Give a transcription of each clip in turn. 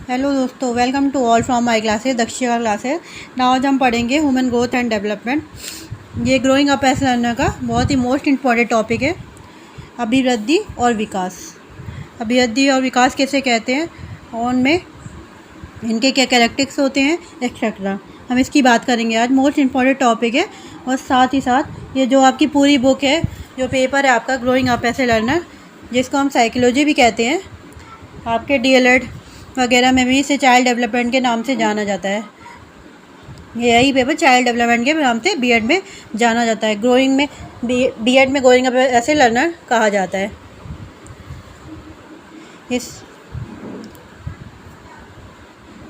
Hello दोस्तों, welcome to all from my classes Dakshina classes. Now आज हम पढ़ेंगे ह्यूमन ग्रोथ एंड डेवलपमेंट। ये ग्रोइंग अप एज लर्नर का बहुत ही मोस्ट इम्पॉर्टेंट टॉपिक है। अभिवृद्धि और विकास। अभिवृद्धि और विकास कैसे कहते हैं और उनमें इनके क्या कैरेक्टरिस्टिक्स होते हैं एक्सेट्रा, हम इसकी बात करेंगे आज। मोस्ट इम्पॉर्टेंट टॉपिक है। और साथ ही साथ ये जो आपकी पूरी बुक है, जो पेपर है आपका growing up as a learner, जिसको हम साइकोलॉजी भी कहते हैं, आपके डीएलएड वगैरह में भी इसे चाइल्ड डेवलपमेंट के नाम से जाना जाता है। यही पेपर चाइल्ड डेवलपमेंट के नाम से बीएड में जाना जाता है। ग्रोइंग में बीएड में growing up as a learner कहा जाता है।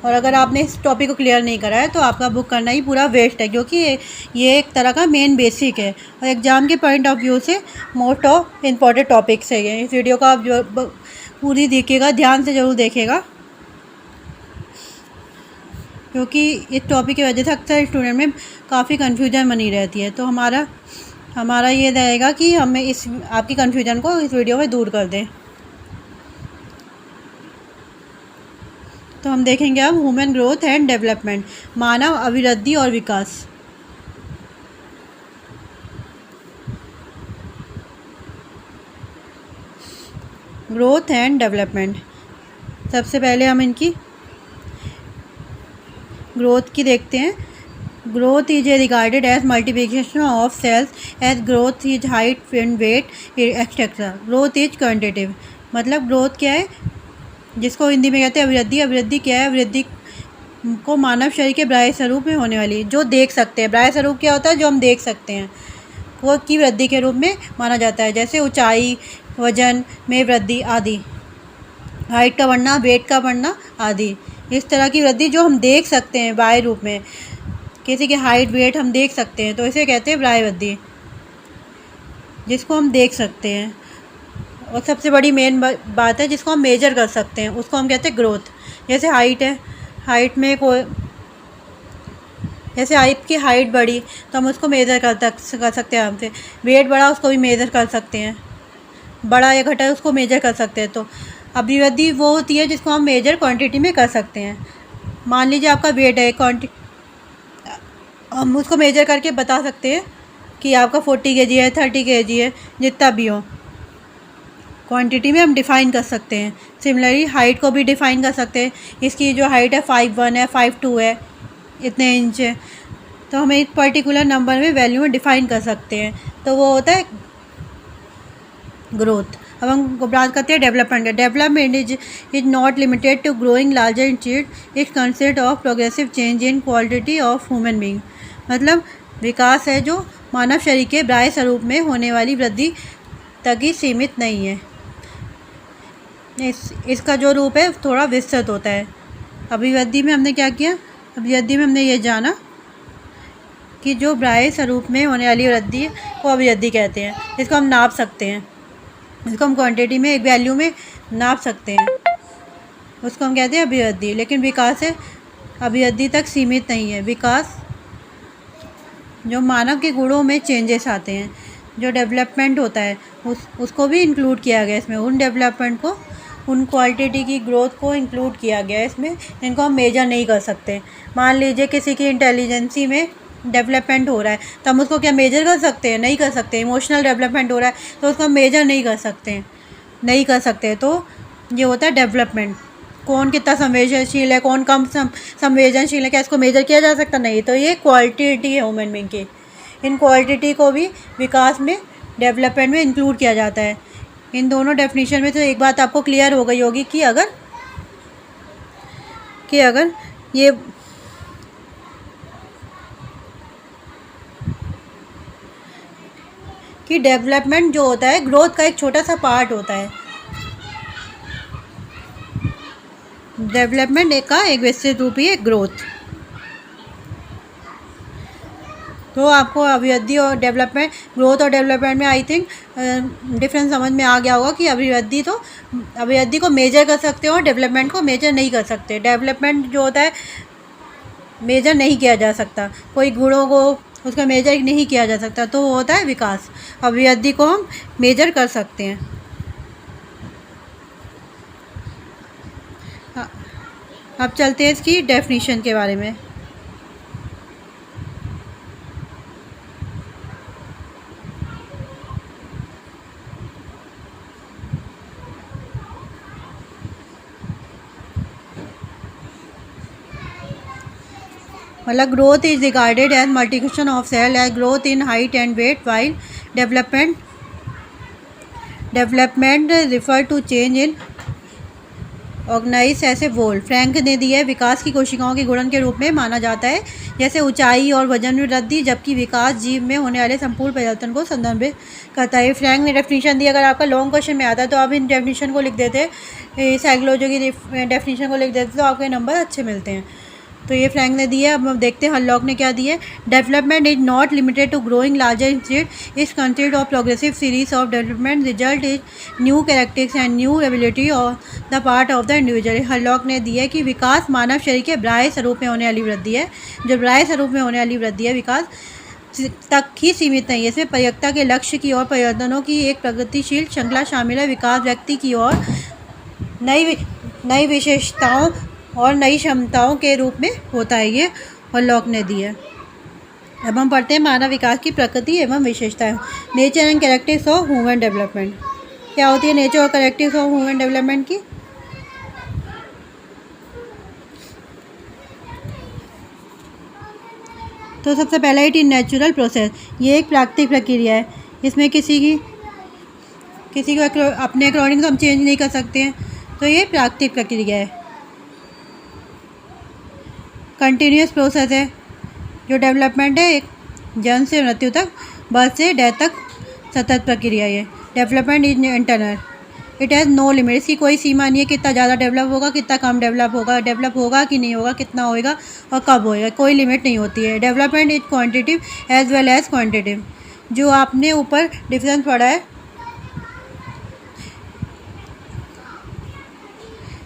और अगर आपने इस टॉपिक को क्लियर नहीं करा है तो आपका बुक करना ही पूरा वेस्ट है, क्योंकि ये एक तरह का मेन बेसिक है और एग्ज़ाम के पॉइंट ऑफ व्यू से मोस्ट ऑफ इम्पॉर्टेंट टॉपिक्स है ये। इस वीडियो को आप जो पूरी देखिएगा, ध्यान से ज़रूर देखिएगा, क्योंकि इस टॉपिक की वजह से अक्सर स्टूडेंट में काफ़ी कन्फ्यूजन बनी रहती है। तो हमारा ये रहेगा कि हमें आपकी कन्फ्यूजन को इस वीडियो में दूर कर दें। तो हम देखेंगे अब ह्यूमन ग्रोथ एंड डेवलपमेंट, मानव अभिवृद्धि और विकास। ग्रोथ एंड डेवलपमेंट, सबसे पहले हम इनकी ग्रोथ की देखते हैं। Growth is a regarded as multiplication of cells, as growth is height and weight etcetera. Growth is quantitative, मतलब ग्रोथ क्या है, जिसको हिंदी में कहते हैं अभिवृद्धि। अभिवृद्धि क्या है? अभिवृद्धि को मानव शरीर के बाह्य स्वरूप में होने वाली, जो देख सकते हैं। बाह्य स्वरूप क्या होता है? जो हम देख सकते हैं, वो की वृद्धि के रूप में माना जाता है। जैसे ऊंचाई, वजन में वृद्धि आदि, हाइट का बढ़ना, वेट का बढ़ना आदि। इस तरह की वृद्धि जो हम देख सकते हैं बाह्य रूप में, किसी की हाइट वेट हम देख सकते हैं, तो इसे कहते हैं बाह्य वृद्धि, जिसको हम देख सकते हैं। और सबसे बड़ी मेन बात है जिसको हम मेजर कर सकते हैं, उसको हम कहते हैं ग्रोथ। जैसे हाइट है, हाइट में कोई, जैसे आपकी हाइट बढ़ी तो हम उसको मेज़र कर सकते हैं हमसे। वेट बढ़ा, उसको भी मेज़र कर सकते हैं। बड़ा या घटा, उसको मेजर कर सकते हैं। तो अभिवृद्धि वो होती है जिसको हम मेजर क्वांटिटी में कर सकते हैं। मान लीजिए आपका वेट है, हम उसको मेजर करके बता सकते हैं कि आपका 40 kg है, 30 kg है, जितना भी हो, क्वांटिटी में हम डिफ़ाइन कर सकते हैं। सिमिलरली हाइट को भी डिफ़ाइन कर सकते हैं। इसकी जो हाइट है 5'1" है, 5'2" है, इतने इंच है, तो हमें एक पर्टिकुलर नंबर में वैल्यू में डिफ़ाइन कर सकते हैं। तो वो होता है ग्रोथ। अब हम बात करते हैं डेवलपमेंट का। Development is not limited to growing larger in चीज, it consist of progressive change in quality of human being. मतलब विकास है जो मानव शरीर के बाह्य स्वरूप में होने वाली वृद्धि तक ही सीमित नहीं है। इसका जो रूप है थोड़ा विस्तृत होता है। अभिवृद्धि में हमने क्या किया? अभिवृद्धि में हमने ये जाना कि जो बाह्य स्वरूप में होने वाली वृद्धि को अभिवृद्धि कहते हैं। इसको हम नाप सकते हैं, इसको हम क्वांटिटी में, एक वैल्यू में नाप सकते हैं, उसको हम कहते हैं अभिवृद्धि। लेकिन विकास है अभिवृद्धि तक सीमित नहीं है। विकास जो मानव के गुणों में चेंजेस आते हैं, जो डेवलपमेंट होता है, उसको भी इंक्लूड किया गया इसमें। उन डेवलपमेंट को, उन क्वालिटी की ग्रोथ को इंक्लूड किया गया है इसमें। इनको हम मेजर नहीं कर सकते। मान लीजिए किसी की इंटेलिजेंसी में डेवलपमेंट हो रहा है, तो हम उसको क्या मेजर कर सकते हैं? नहीं कर सकते। इमोशनल डेवलपमेंट हो रहा है तो उसको हम मेजर नहीं कर सकते। तो ये होता है डेवलपमेंट। कौन कितना संवेदनशील है, कौन कम संवेदनशील है, क्या इसको मेजर किया जा सकता? नहीं। तो ये क्वालिटी है ह्यूमन बीइंग की। इन क्वालिटी को भी विकास में, डेवलपमेंट में इंक्लूड किया जाता है। इन दोनों डेफिनेशन में तो एक बात आपको क्लियर हो गई होगी कि अगर ये कि डेवलपमेंट जो होता है ग्रोथ का एक छोटा सा पार्ट होता है। डेवलपमेंट का एक विस्तृत रूप ही है ग्रोथ। तो आपको अभिवृद्धि और डेवलपमेंट, ग्रोथ और डेवलपमेंट में आई थिंक डिफरेंस समझ में आ गया होगा कि अभिवृद्धि को मेजर कर सकते हो और डेवलपमेंट को मेजर नहीं कर सकते। डेवलपमेंट जो होता है मेजर नहीं किया जा सकता, कोई गुणों को उसका मेजर नहीं किया जा सकता, तो वो होता है विकास। अभिवृद्धि को हम मेजर कर सकते हैं। अब चलते हैं इसकी डेफिनेशन के बारे में। मतलब growth is regarded as multiplication of cell as growth in height and weight, while development refer to change in organise as a whole. Frank ने दिया है विकास की कोशिकाओं के गुणन के रूप में माना जाता है, जैसे ऊंचाई और वजन में वृद्धि, जबकि विकास जीव में होने वाले संपूर्ण परिवर्तन को संदर्भित करता है। फ्रैंक ने डेफिनेशन दी। अगर आपका लॉन्ग क्वेश्चन में आता है तो आप इन डेफिनेशन को लिख देते, साइकोलॉजी की डेफिनेशन को लिख देते तो आपके नंबर अच्छे मिलते हैं। तो ये फ्रैंक ने दिया है। अब हम देखते हैं हरलॉक ने क्या दिया है। Development is not limited to growing larger instead is consist of progressive series of development result is new characteristics and new ability of the part of the individual. Hurlock ने दिया है कि विकास मानव शरीर के बाह्य स्वरूप में होने वाली वृद्धि है। जो बाह्य स्वरूप में होने वाली वृद्धि है विकास तक ही सीमित नहीं है। इसमें परिपक्वता के लक्ष्य की ओर परिवर्तनों की एक प्रगतिशील श्रृंखला शामिल है। विकास व्यक्ति की ओर नई विशेषताओं और नई क्षमताओं के रूप में होता है। ये हरलॉक ने दी है। अब हम पढ़ते हैं मानव विकास की प्रकृति एवं विशेषताएं। Nature and characteristics of human development. क्या होती है नेचर और कैरेक्टरिस्टिक्स ऑफ ह्यूमन डेवलपमेंट की? तो सबसे पहला इट इज नेचुरल प्रोसेस। ये एक प्राकृतिक प्रक्रिया है। इसमें किसी को अपने अकॉर्डिंग तो हम चेंज नहीं कर सकते हैं, तो ये प्राकृतिक प्रक्रिया है। कंटिन्यूस प्रोसेस है। जो डेवलपमेंट है एक जन्म से मृत्यु तक, बर्थ से डेथ तक सतत प्रक्रिया है। Development is internal, it has no limit. इसकी कोई सीमा नहीं है कितना ज़्यादा डेवलप होगा, कितना कम डेवलप होगा कि नहीं होगा, कितना होएगा और कब होएगा, कोई लिमिट नहीं होती है। Development is quantitative as well as quantitative. जो आपने ऊपर डिफरेंस पढ़ा है,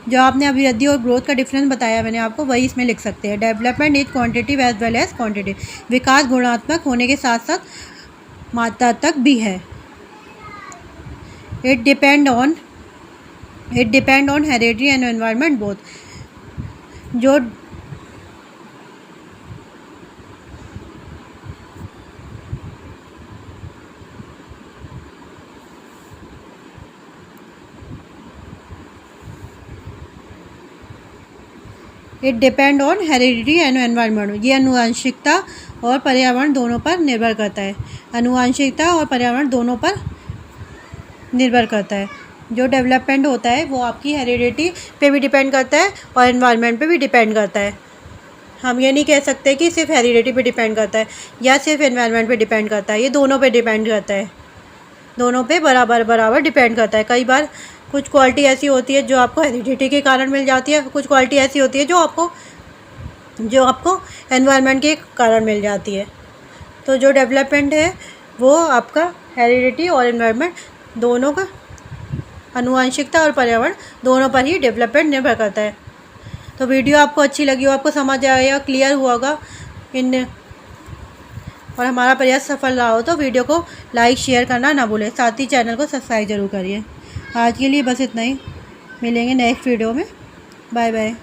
जो आपने अभिवृद्धि और ग्रोथ का डिफरेंस बताया मैंने आपको, वही इसमें लिख सकते हैं। Development is quantitative as well as quantitative. विकास गुणात्मक होने के साथ साथ मात्रात्मक भी है। It depend on heredity and environment both. जो it depend on heredity and environment. ये आनुवंशिकता और पर्यावरण दोनों पर निर्भर करता है। आनुवंशिकता और पर्यावरण दोनों पर निर्भर करता है। जो डेवलपमेंट होता है वो आपकी हेरिडिटी पे भी डिपेंड करता है और एनवायरनमेंट पे भी डिपेंड करता है। हम ये नहीं कह सकते कि सिर्फ हेरिडिटी पे डिपेंड करता है या सिर्फ एनवायरनमेंट पे डिपेंड करता है। ये दोनों पे डिपेंड करता है, दोनों पे बराबर डिपेंड करता है। कई बार कुछ क्वालिटी ऐसी होती है जो आपको हेरिडिटी के कारण मिल जाती है, कुछ क्वालिटी ऐसी होती है जो आपको एनवायरनमेंट के कारण मिल जाती है। तो जो डेवलपमेंट है वो आपका हेरिडिटी और एनवायरनमेंट दोनों का, आनुवंशिकता और पर्यावरण दोनों पर ही डेवलपमेंट निर्भर करता है। तो वीडियो आपको अच्छी लगी हो, आपको समझ आया, क्लियर हुआ होगा और हमारा प्रयास सफल रहा हो तो वीडियो को लाइक शेयर करना ना भूलें। साथ ही चैनल को सब्सक्राइब जरूर करिए। आज के लिए बस इतना ही, मिलेंगे नेक्स्ट वीडियो में। Bye bye.